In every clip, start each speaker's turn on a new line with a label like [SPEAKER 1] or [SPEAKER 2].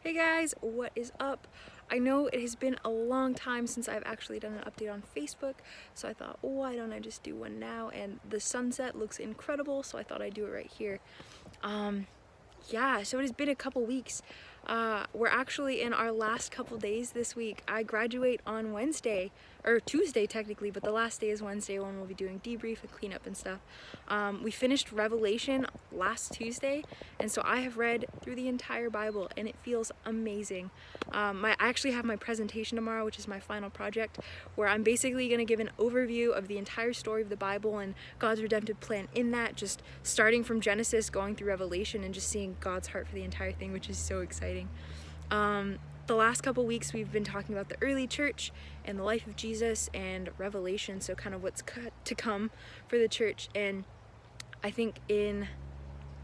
[SPEAKER 1] Hey guys, what is up? I know it has been a long time since I've actually done an update on Facebook, so I thought, why don't I just do one now? And the sunset looks incredible, so I thought I'd do it right here. Yeah, so it has been a couple weeks. We're actually in our last couple days this week. I graduate on Wednesday, or Tuesday technically, but the last day is Wednesday when we'll be doing debrief and cleanup and stuff. We finished Revelation last Tuesday, and so I have read through the entire Bible, and it feels amazing. I actually have my presentation tomorrow, which is my final project, where I'm basically going to give an overview of the entire story of the Bible and God's redemptive plan in that, just starting from Genesis, going through Revelation, and just seeing God's heart for the entire thing, which is so exciting. The last couple weeks we've been talking about the early church and the life of Jesus and Revelation, so kind of what's to come for the church. And I think in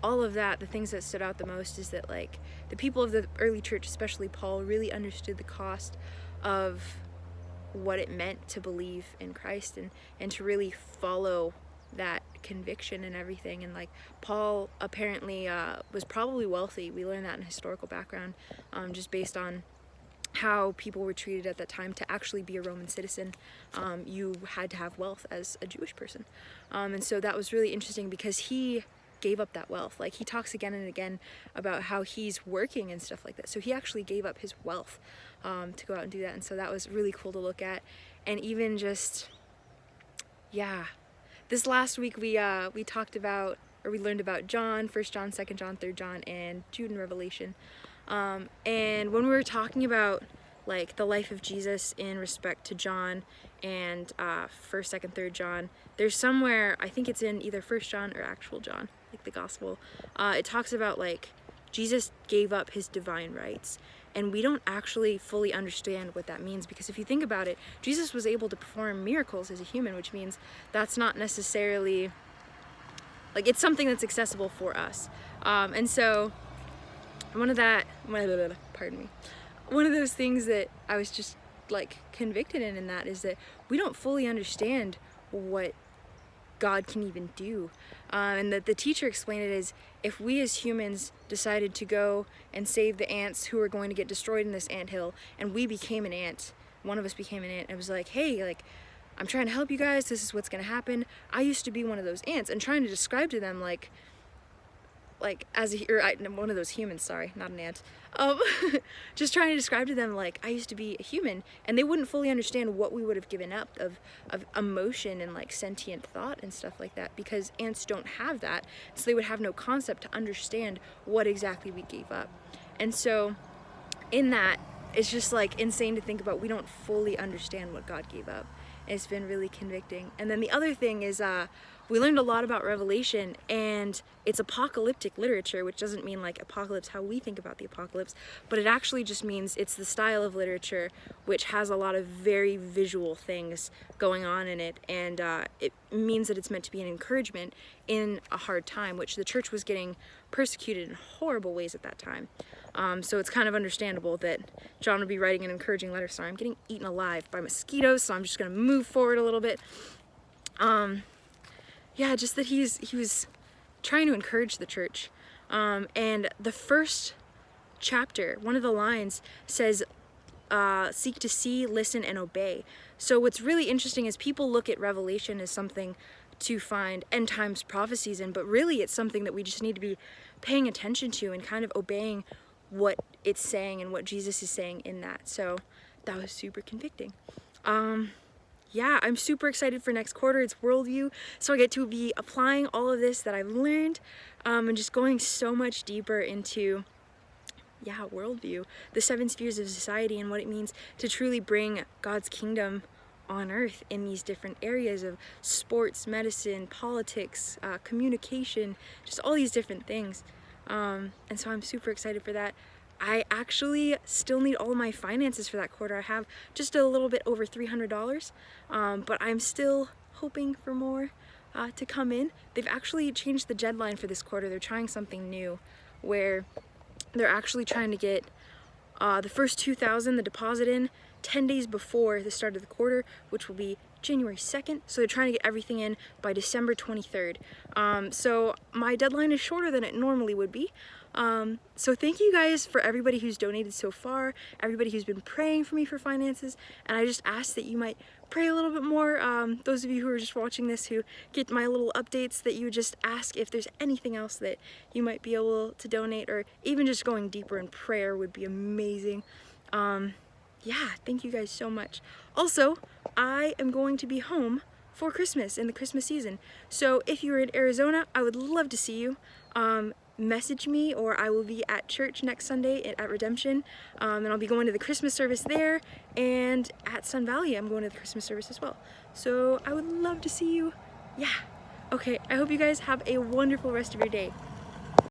[SPEAKER 1] all of that, the things that stood out the most is that like the people of the early church, especially Paul, really understood the cost of what it meant to believe in Christ and to really follow that conviction and everything. And like Paul apparently was probably wealthy. We learn that in historical background, just based on how people were treated at that time. To actually be a Roman citizen, you had to have wealth as a Jewish person, and so that was really interesting because he gave up that wealth. Like he talks again and again about how he's working and stuff like that, so he actually gave up his wealth to go out and do that. And so that was really cool to look at. And even just, yeah, this last week we talked about, or we learned about John, 1 John, 2 John, 3 John, and Jude and Revelation. And when we were talking about like the life of Jesus in respect to John and 1st, 2nd, 3rd John, there's somewhere, I think it's in either 1st John or actual John, like the gospel, it talks about like Jesus gave up his divine rights. And we don't actually fully understand what that means, because if you think about it, Jesus was able to perform miracles as a human, which means that's not necessarily, like, it's something that's accessible for us. And so one of those things that I was just like convicted in that is that we don't fully understand what God can even do. And that the teacher explained it as, if we as humans decided to go and save the ants who are going to get destroyed in this anthill, and we became an ant, one of us became an ant, and was like, hey, like, I'm trying to help you guys, this is what's gonna happen. I used to be one of those ants, and trying to describe to them like as one of those humans, sorry, not an ant, just trying to describe to them like I used to be a human, and they wouldn't fully understand what we would have given up of emotion and like sentient thought and stuff like that, because ants don't have that, so they would have no concept to understand what exactly we gave up. And so in that, it's just like insane to think about, we don't fully understand what God gave up. And it's been really convicting. And then the other thing is we learned a lot about Revelation, and it's apocalyptic literature, which doesn't mean like apocalypse how we think about the apocalypse, but it actually just means it's the style of literature which has a lot of very visual things going on in it. And it means that it's meant to be an encouragement in a hard time, which the church was getting persecuted in horrible ways at that time. So it's kind of understandable that John would be writing an encouraging letter. Sorry, I'm getting eaten alive by mosquitoes, so I'm just gonna move forward a little bit. Yeah, just that he was trying to encourage the church. And the first chapter, one of the lines says, seek to see, listen, and obey. So what's really interesting is people look at Revelation as something to find end times prophecies in, but really it's something that we just need to be paying attention to and kind of obeying what it's saying and what Jesus is saying in that. So that was super convicting. Yeah, I'm super excited for next quarter. It's Worldview, so I get to be applying all of this that I've learned, and just going so much deeper into, yeah, worldview, the 7 spheres of society, and what it means to truly bring God's kingdom on earth in these different areas of sports, medicine, politics, communication, just all these different things. And so I'm super excited for that. I actually still need all of my finances for that quarter. I have just a little bit over $300, but I'm still hoping for more to come in. They've actually changed the deadline for this quarter. They're trying something new where they're actually trying to get the first 2,000, the deposit in 10 days before the start of the quarter, which will be January 2nd. So they're trying to get everything in by December 23rd. So my deadline is shorter than it normally would be, So thank you guys for everybody who's donated so far, everybody who's been praying for me for finances, and I just ask that you might pray a little bit more. Those of you who are just watching this who get my little updates, that you would just ask if there's anything else that you might be able to donate, or even just going deeper in prayer would be amazing. Yeah, thank you guys so much. Also, I am going to be home for Christmas in the Christmas season. So if you're in Arizona, I would love to see you. Message me, or I will be at church next Sunday at Redemption, and I'll be going to the Christmas service there, and at Sun Valley I'm going to the Christmas service as well. So I would love to see you. Yeah. Okay, I hope you guys have a wonderful rest of your day.